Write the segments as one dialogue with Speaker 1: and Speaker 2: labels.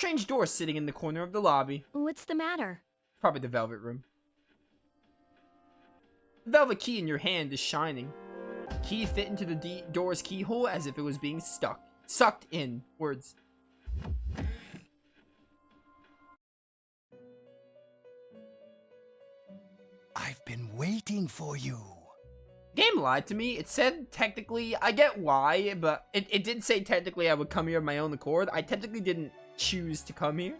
Speaker 1: strange door sitting in the corner of the lobby.
Speaker 2: What's the matter?
Speaker 1: Probably the velvet room. The velvet key in your hand is shining. The key fit into the door's keyhole as if it was being sucked in. Words.
Speaker 3: I've been waiting for you.
Speaker 1: The game lied to me. It said technically, I get why, but it did say technically I would come here of my own accord. I technically didn't choose to come here.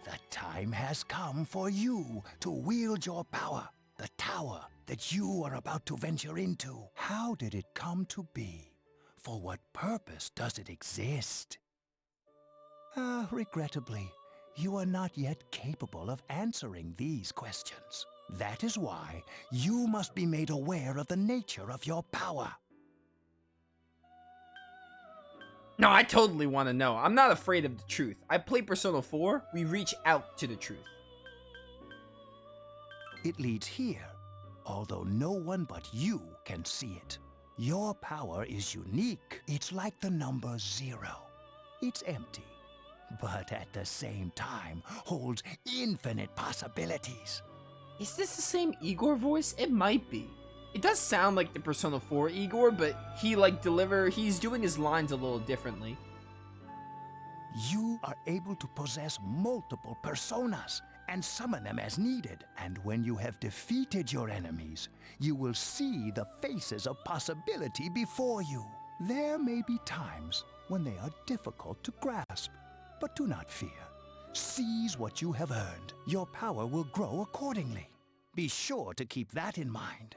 Speaker 3: The time has come for you to wield your power. The tower that you are about to venture into. How did it come to be? For what purpose does it exist? Regrettably, you are not yet capable of answering these questions. That is why you must be made aware of the nature of your power.
Speaker 1: No, I totally want to know. I'm not afraid of the truth. I play Persona 4. We reach out to the truth.
Speaker 3: It leads here, although no one but you can see it. Your power is unique. It's like the number 0. It's empty, but at the same time holds infinite possibilities.
Speaker 1: Is this the same Igor voice? It might be. It does sound like the Persona 4 Igor, but he's doing his lines a little differently.
Speaker 3: You are able to possess multiple personas and summon them as needed. And when you have defeated your enemies, you will see the faces of possibility before you. There may be times when they are difficult to grasp, but do not fear. Seize what you have earned. Your power will grow accordingly. Be sure to keep that in mind.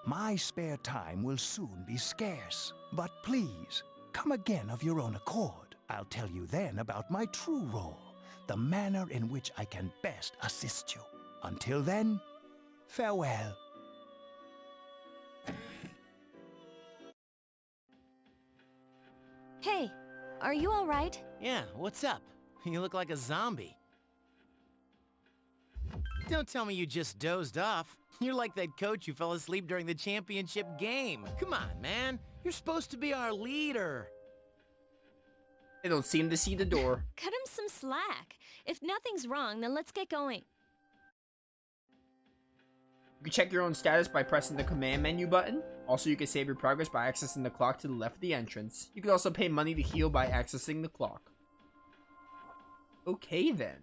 Speaker 3: My spare time will soon be scarce, but please, come again of your own accord. I'll tell you then about my true role, the manner in which I can best assist you. Until then, farewell.
Speaker 2: Hey, are you all right?
Speaker 4: Yeah, what's up? You look like a zombie. Don't tell me you just dozed off. You're like that coach who fell asleep during the championship game. Come on, man. You're supposed to be our leader.
Speaker 1: They don't seem to see the door.
Speaker 2: Cut him some slack. If nothing's wrong, then let's get going.
Speaker 1: You can check your own status by pressing the command menu button. Also, you can save your progress by accessing the clock to the left of the entrance. You can also pay money to heal by accessing the clock. Okay then.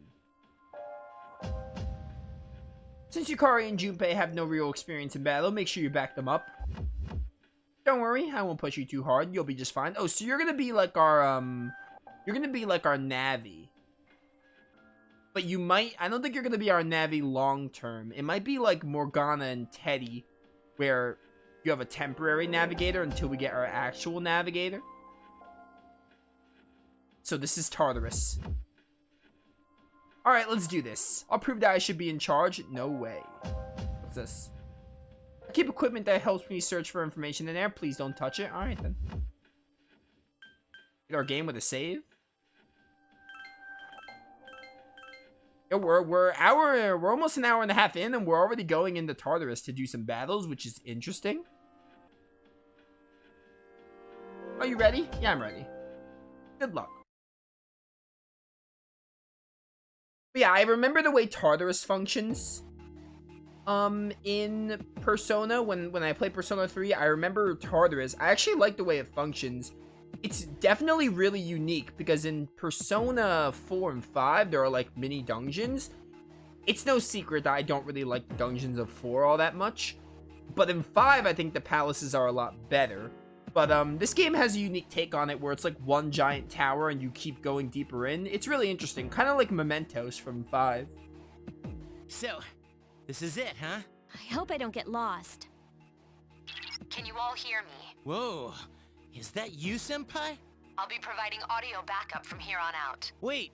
Speaker 1: Since Yukari and Junpei have no real experience in battle, make sure you back them up. Don't worry, I won't push you too hard. You'll be just fine. Oh, so you're gonna be like our Navi. But you might, I don't think you're gonna be our Navi long term. It might be like Morgana and Teddy, where you have a temporary navigator until we get our actual navigator. So this is Tartarus. Alright, let's do this. I'll prove that I should be in charge. No way. What's this? I keep equipment that helps me search for information in there. Please don't touch it. Alright then. Get our game with a save. Yo, we're almost an hour and a half in, and we're already going into Tartarus to do some battles, which is interesting. Are you ready? Yeah, I'm ready. Good luck. But yeah, I remember the way Tartarus functions. In Persona, when I played Persona 3, I remember Tartarus. I actually like the way it functions. It's definitely really unique, because in Persona 4 and 5, there are like mini dungeons. It's no secret that I don't really like the dungeons of 4 all that much. But in 5, I think the palaces are a lot better. But this game has a unique take on it where it's like one giant tower and you keep going deeper in. It's really interesting, kind of like Mementos from 5.
Speaker 4: So, this is it, huh?
Speaker 2: I hope I don't get lost.
Speaker 5: Can you all hear me?
Speaker 4: Whoa, is that you, Senpai?
Speaker 5: I'll be providing audio backup from here on out.
Speaker 4: Wait,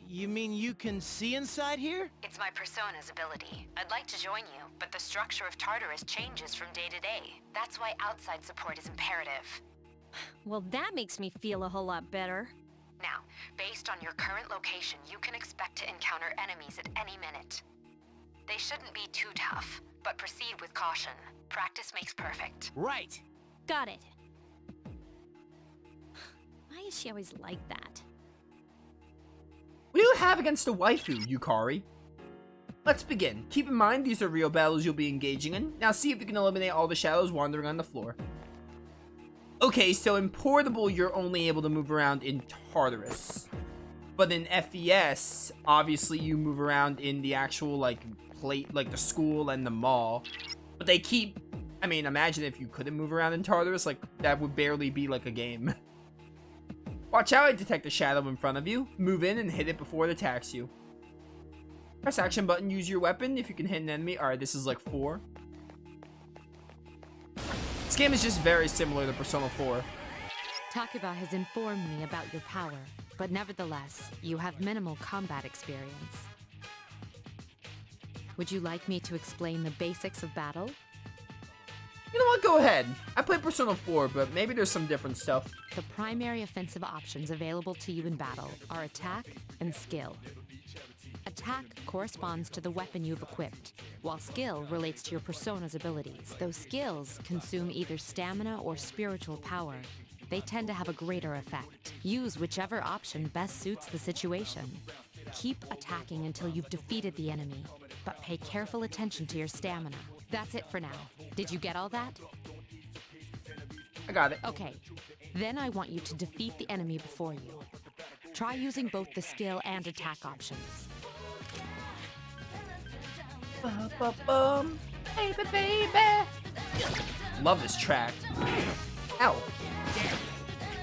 Speaker 4: you mean you can see inside here?
Speaker 5: It's my persona's ability. I'd like to join you, but the structure of Tartarus changes from day to day. That's why outside support is imperative.
Speaker 2: Well, that makes me feel a whole lot better.
Speaker 5: Now, based on your current location, you can expect to encounter enemies at any minute. They shouldn't be too tough, but proceed with caution. Practice makes perfect.
Speaker 4: Right.
Speaker 2: Got it. My is she always like that?
Speaker 1: What do you have against a waifu, Yukari? Let's begin. Keep in mind, these are real battles you'll be engaging in. Now see if you can eliminate all the shadows wandering on the floor. Okay, so in Portable, you're only able to move around in Tartarus. But in FES, obviously you move around in the actual, like, plate, like the school and the mall. But they keep... I mean, imagine if you couldn't move around in Tartarus, like, that would barely be like a game. Watch out, I detect a shadow in front of you. Move in and hit it before it attacks you. Press action button, use your weapon if you can hit an enemy. Alright, this is like 4. This game is just very similar to Persona 4.
Speaker 6: Takuba has informed me about your power, but nevertheless, you have minimal combat experience. Would you like me to explain the basics of battle?
Speaker 1: You know what, go ahead. I played Persona 4, but maybe there's some different stuff.
Speaker 6: The primary offensive options available to you in battle are attack and skill. Attack corresponds to the weapon you've equipped, while skill relates to your persona's abilities. Those skills consume either stamina or spiritual power. They tend to have a greater effect. Use whichever option best suits the situation. Keep attacking until you've defeated the enemy, but pay careful attention to your stamina. That's it for now. Did you get all that?
Speaker 1: I got it.
Speaker 6: Okay, then I want you to defeat the enemy before you. Try using both the skill and attack options.
Speaker 1: Baby, baby. Love this track. Ow.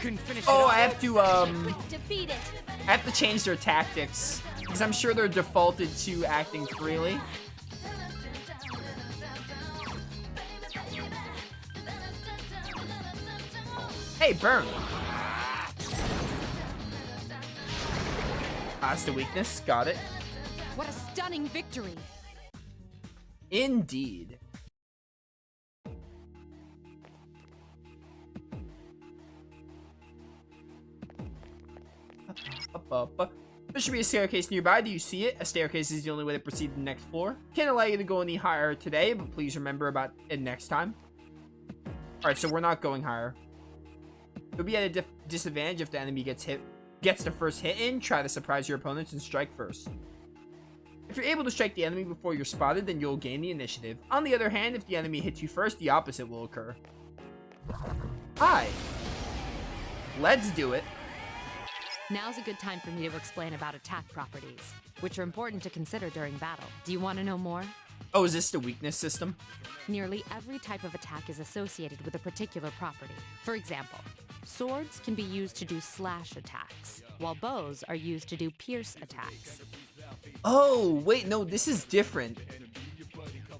Speaker 4: Couldn't finish
Speaker 1: Oh,
Speaker 4: it
Speaker 1: I have to,
Speaker 2: Defeat it.
Speaker 1: I have to change their tactics. Because I'm sure they're defaulted to acting freely. Hey, burn. That's the weakness. Got it.
Speaker 6: What a stunning victory!
Speaker 1: Indeed. There should be a staircase nearby. Do you see it? A staircase is the only way to proceed to the next floor. Can't allow you to go any higher today, but please remember about it next time. Alright, so we're not going higher. You'll be at a disadvantage if the enemy gets the first hit in. Try to surprise your opponents and strike first. If you're able to strike the enemy before you're spotted, then you'll gain the initiative. On the other hand, if the enemy hits you first, the opposite will occur. Hi. Let's do it.
Speaker 6: Now's a good time for me to explain about attack properties, which are important to consider during battle. Do you want to know more?
Speaker 1: Oh, is this the weakness system?
Speaker 6: Nearly every type of attack is associated with a particular property. For example, swords can be used to do slash attacks, while bows are used to do pierce attacks.
Speaker 1: Oh, wait, no, this is different.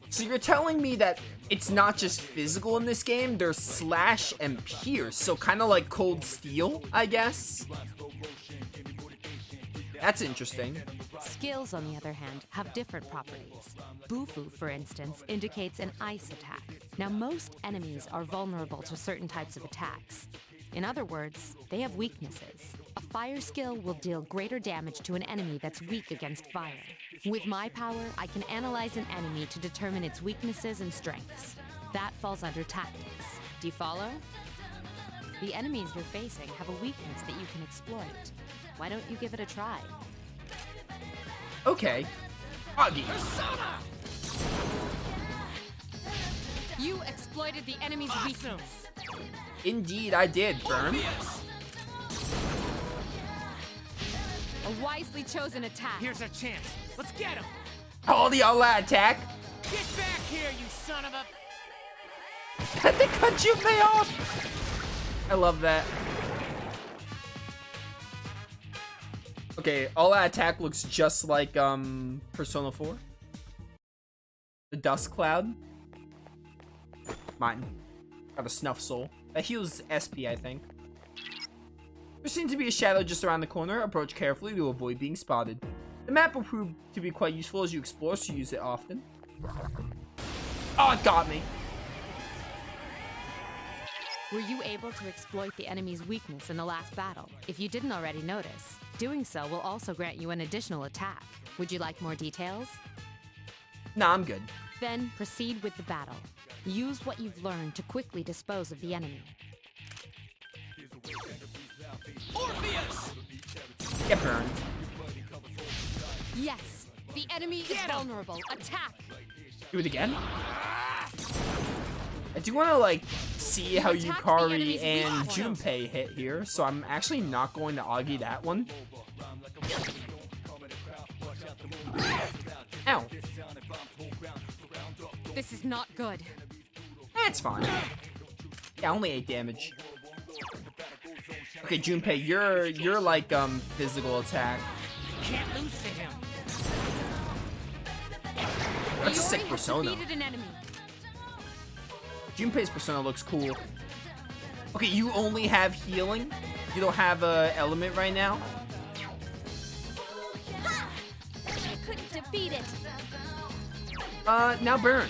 Speaker 1: So you're telling me that it's not just physical in this game, there's slash and pierce, so kind of like Cold Steel, I guess? That's interesting.
Speaker 6: Skills, on the other hand, have different properties. Bufu, for instance, indicates an ice attack. Now, most enemies are vulnerable to certain types of attacks. In other words, they have weaknesses. A fire skill will deal greater damage to an enemy that's weak against fire. With my power, I can analyze an enemy to determine its weaknesses and strengths. That falls under tactics. Do you follow? The enemies you're facing have a weakness that you can exploit. Why don't you give it a try?
Speaker 1: Okay. Augie.
Speaker 6: You exploited the enemy's weakness.
Speaker 1: Indeed, I did, Burn.
Speaker 6: A wisely chosen attack.
Speaker 4: Here's our chance. Let's get him.
Speaker 1: Oh, the all-out attack.
Speaker 4: Get back here, you son of a...
Speaker 1: They cut you way off. I love that. Okay, all-out attack looks just like Persona 4. The dust cloud. Mine. Got a snuff soul. That heals SP, I think. There seems to be a shadow just around the corner. Approach carefully to avoid being spotted. The map will prove to be quite useful as you explore, so use it often. Oh, it got me.
Speaker 6: Were you able to exploit the enemy's weakness in the last battle? If you didn't already notice, doing so will also grant you an additional attack. Would you like more details?
Speaker 1: Nah, I'm good.
Speaker 6: Then proceed with the battle. Use what you've learned to quickly dispose of the enemy.
Speaker 1: Get burned.
Speaker 6: Yes, the enemy is vulnerable. Attack.
Speaker 1: Do it again. I do want to like see how
Speaker 6: attacked the
Speaker 1: Yukari
Speaker 6: enemy's
Speaker 1: and
Speaker 6: weak point.
Speaker 1: Junpei hit here, so I'm actually not going to Augie that one. Ow.
Speaker 6: This is not good.
Speaker 1: That's fine. Yeah, only 8 damage. Okay, Junpei, you're like physical attack.
Speaker 4: Can't lose to him.
Speaker 1: That's a
Speaker 6: Iori
Speaker 1: sick
Speaker 6: has
Speaker 1: persona.
Speaker 6: defeated an enemy.
Speaker 1: Junpei's persona looks cool. Okay, you only have healing. You don't have a element right now.
Speaker 2: I couldn't defeat it.
Speaker 1: Now burn.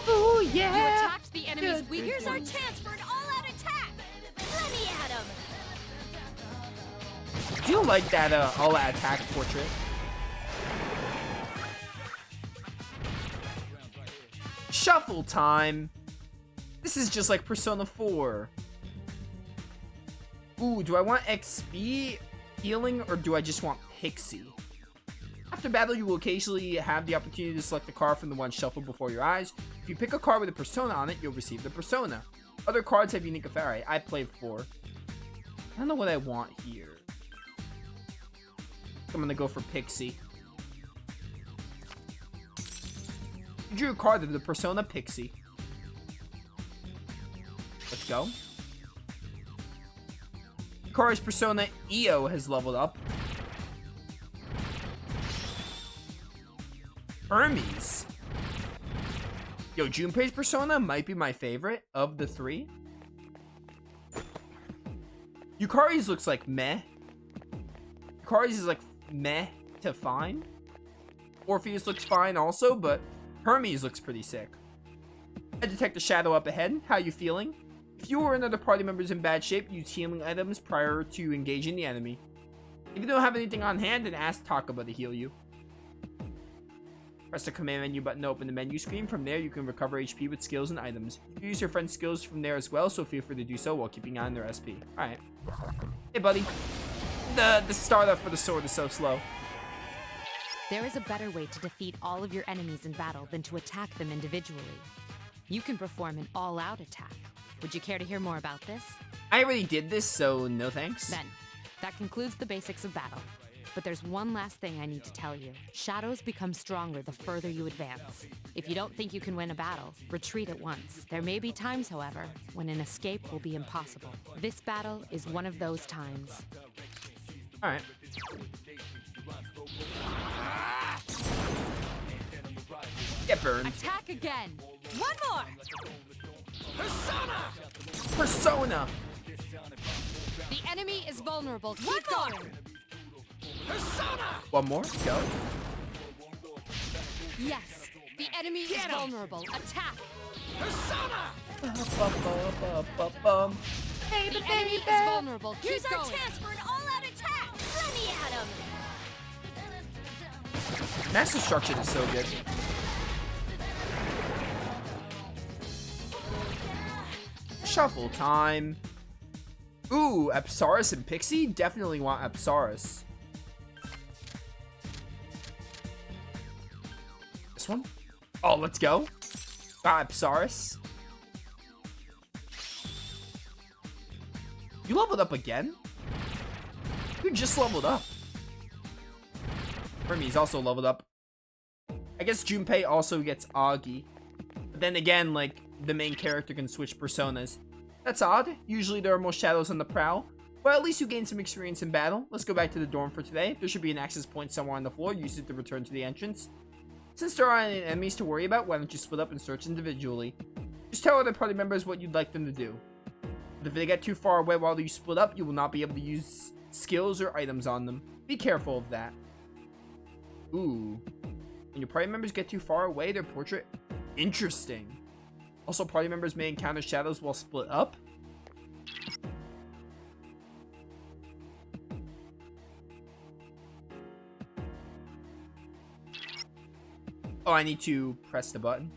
Speaker 1: Oh
Speaker 6: You
Speaker 1: yeah.
Speaker 6: attacked the enemy's weak
Speaker 2: Here's our
Speaker 6: point.
Speaker 2: chance for an all-out attack. Let me at him.
Speaker 1: Do you like that all-out attack portrait? Shuffle time. This is just like Persona 4. Ooh, do I want XP healing or do I just want Pixie? After battle, you will occasionally have the opportunity to select a card from the one shuffled before your eyes. If you pick a card with a persona on it, you'll receive the persona. Other cards have unique effects. I played 4. I don't know what I want here. I'm gonna go for Pixie. You drew a card of the persona Pixie. Let's go. Yukari's persona Io has leveled up. Hermes. Yo, Junpei's persona might be my favorite of the 3. Yukari's looks like meh. Yukari's is like meh to fine. Orpheus looks fine also, but Hermes looks pretty sick. I detect a shadow up ahead. How you feeling? If you or another party member is in bad shape, use healing items prior to engaging the enemy. If you don't have anything on hand, then ask Takaba to heal you. Press the command menu button to open the menu screen. From there, you can recover HP with skills and items. You can use your friend's skills from there as well, so feel free to do so while keeping on their SP. Alright. Hey, buddy. The startup for the sword is so slow.
Speaker 6: There is a better way to defeat all of your enemies in battle than to attack them individually. You can perform an all-out attack. Would you care to hear more about this?
Speaker 1: I already did this, so no thanks.
Speaker 6: Then, that concludes the basics of battle. But there's one last thing I need to tell you. Shadows become stronger the further you advance. If you don't think you can win a battle, retreat at once. There may be times, however, when an escape will be impossible. This battle is one of those times.
Speaker 1: Alright. Get burned.
Speaker 6: Attack again!
Speaker 2: One more.
Speaker 1: Persona!
Speaker 6: The enemy is vulnerable.
Speaker 2: One
Speaker 6: Keep
Speaker 2: more.
Speaker 6: going!
Speaker 1: One more. Go.
Speaker 6: Yes, the enemy is vulnerable. Attack!
Speaker 1: Bum.
Speaker 6: The enemy is vulnerable.
Speaker 2: Here's
Speaker 6: Keep
Speaker 2: our
Speaker 6: going!
Speaker 2: chance for an all-out attack. Let me at him.
Speaker 1: Mass Destruction is so good. Shuffle time. Ooh, Apsaris and Pixie? Definitely want Apsaris. This one? Oh, let's go. Got Apsaris. You leveled up again? You just leveled up. Hermes also leveled up. I guess Junpei also gets Augie. But then again, like, the main character can switch personas. That's odd. Usually there are more shadows on the prowl. Well, at least you gain some experience in battle. Let's go back to the dorm for today. There should be an access point somewhere on the floor. Use it to return to the entrance. Since there aren't any enemies to worry about, why don't you split up and search individually? Just tell other party members what you'd like them to do. But if they get too far away while you split up, you will not be able to use skills or items on them. Be careful of that. Ooh. When your party members get too far away, their portrait... Interesting. Also, party members may encounter shadows while split up. Oh, I need to press the button.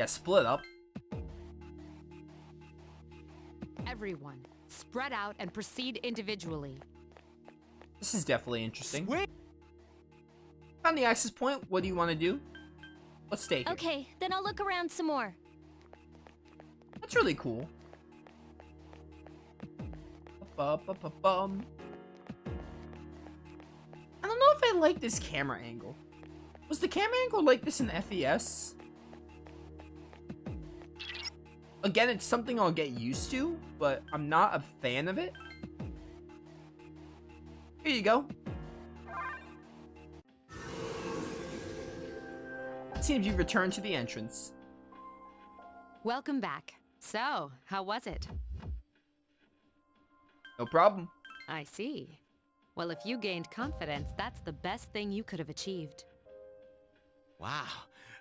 Speaker 1: Yeah, split up.
Speaker 6: Everyone, spread out and proceed individually.
Speaker 1: This is definitely interesting.
Speaker 4: Sweet.
Speaker 1: Found the access point. What do you want to do? Let's take it.
Speaker 2: Okay, then I'll look around some more.
Speaker 1: That's really cool. Ba-ba-ba-bum. I don't know if I like this camera angle. Was the camera angle like this in FES? Again, it's something I'll get used to, but I'm not a fan of it. Here you go. It seems you've returned to the entrance.
Speaker 6: Welcome back. So, how was it?
Speaker 1: No problem.
Speaker 6: I see. Well, if you gained confidence, that's the best thing you could have achieved.
Speaker 4: Wow,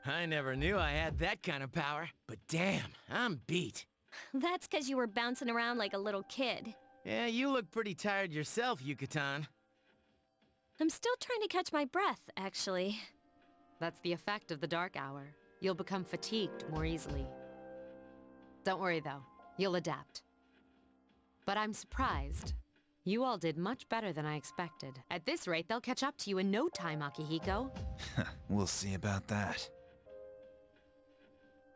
Speaker 4: I never knew I had that kind of power. But damn, I'm beat.
Speaker 2: That's because you were bouncing around like a little kid.
Speaker 4: Yeah, you look pretty tired yourself, Yucatan.
Speaker 2: I'm still trying to catch my breath, actually.
Speaker 6: That's the effect of the dark hour. You'll become fatigued more easily. Don't worry, though. You'll adapt. But I'm surprised. You all did much better than I expected. At this rate, they'll catch up to you in no time, Akihiko.
Speaker 7: We'll see about that.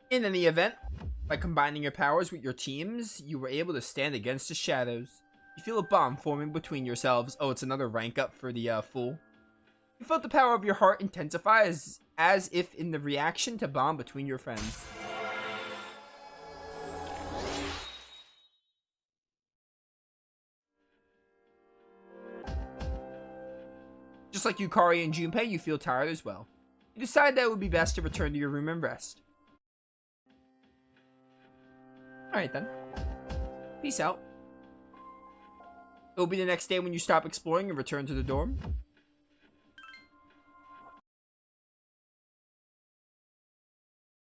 Speaker 1: In any event, by combining your powers with your teams, you were able to stand against the shadows. You feel a bond forming between yourselves. Oh, it's another rank up for the fool. You felt the power of your heart intensify as if in the reaction to bond between your friends. Just like Yukari and Junpei, you feel tired as well. You decide that it would be best to return to your room and rest. Alright then. Peace out. It will be the next day when you stop exploring and return to the dorm.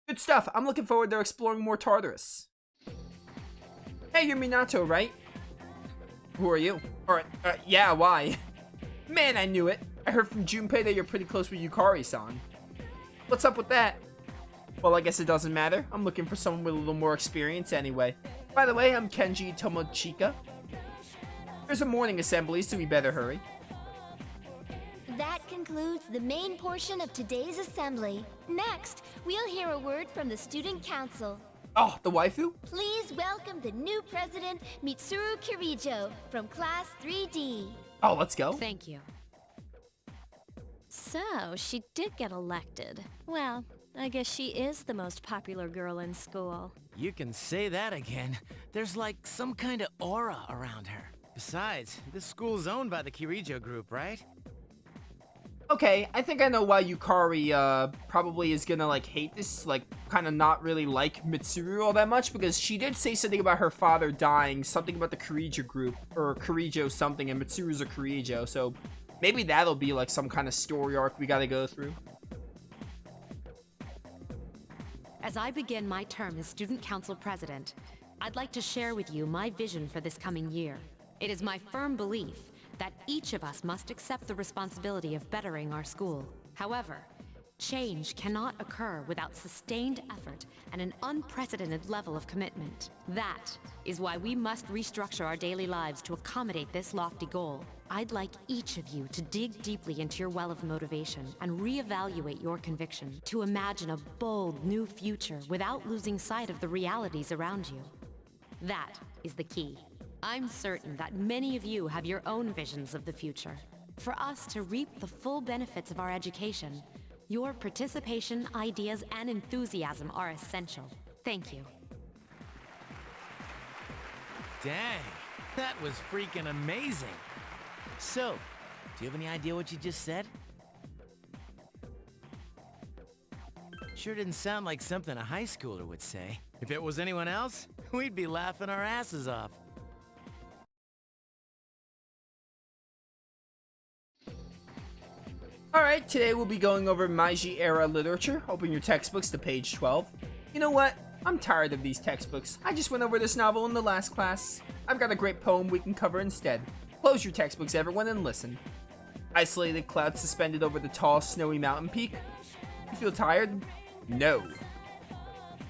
Speaker 1: Good stuff. I'm looking forward to exploring more Tartarus. Hey, you're Minato, right? Who are you? Or, yeah, why? Man, I knew it. I heard from Junpei that you're pretty close with Yukari-san. What's up with that? Well, I guess it doesn't matter. I'm looking for someone with a little more experience anyway. By the way, I'm Kenji Tomochika. There's a morning assembly, so we better hurry.
Speaker 8: That concludes the main portion of today's assembly. Next, we'll hear a word from the Student Council.
Speaker 1: Oh, the waifu?
Speaker 8: Please welcome the new president, Mitsuru Kirijo, from Class 3D.
Speaker 1: Oh, let's go.
Speaker 6: Thank you.
Speaker 2: So, she did get elected. Well, I guess she is the most popular girl in school.
Speaker 4: You can say that again. There's like some kind of aura around her. Besides, this school's owned by the Kirijo group, right?
Speaker 1: Okay, I think I know why Yukari, probably is gonna, like, hate this, like, kind of not really like Mitsuru all that much, because she did say something about her father dying, something about the Kirijo group, or Kirijo something, and Mitsuru's a Kirijo, so maybe that'll be, like, some kind of story arc we gotta go through.
Speaker 6: As I begin my term as Student Council President, I'd like to share with you my vision for this coming year. It is my firm belief that each of us must accept the responsibility of bettering our school. However, change cannot occur without sustained effort and an unprecedented level of commitment. That is why we must restructure our daily lives to accommodate this lofty goal. I'd like each of you to dig deeply into your well of motivation and reevaluate your conviction to imagine a bold new future without losing sight of the realities around you. That is the key. I'm certain that many of you have your own visions of the future. For us to reap the full benefits of our education, your participation, ideas, and enthusiasm are essential. Thank you.
Speaker 4: Dang, that was freaking amazing. So, do you have any idea what you just said? Sure didn't sound like something a high schooler would say. If it was anyone else, we'd be laughing our asses off.
Speaker 1: Alright, today we'll be going over Meiji era literature. Open your textbooks to page 12. You know what? I'm tired of these textbooks. I just went over this novel in the last class. I've got a great poem we can cover instead. Close your textbooks, everyone, and listen. Isolated clouds suspended over the tall, snowy mountain peak. You feel tired? No.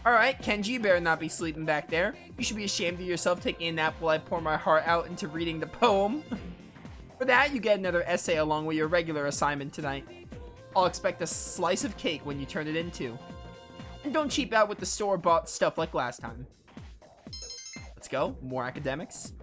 Speaker 1: Alright, Kenji, you better not be sleeping back there. You should be ashamed of yourself taking a nap while I pour my heart out into reading the poem. For that, you get another essay along with your regular assignment tonight. I'll expect a slice of cake when you turn it in too. And don't cheap out with the store-bought stuff like last time. Let's go. More academics.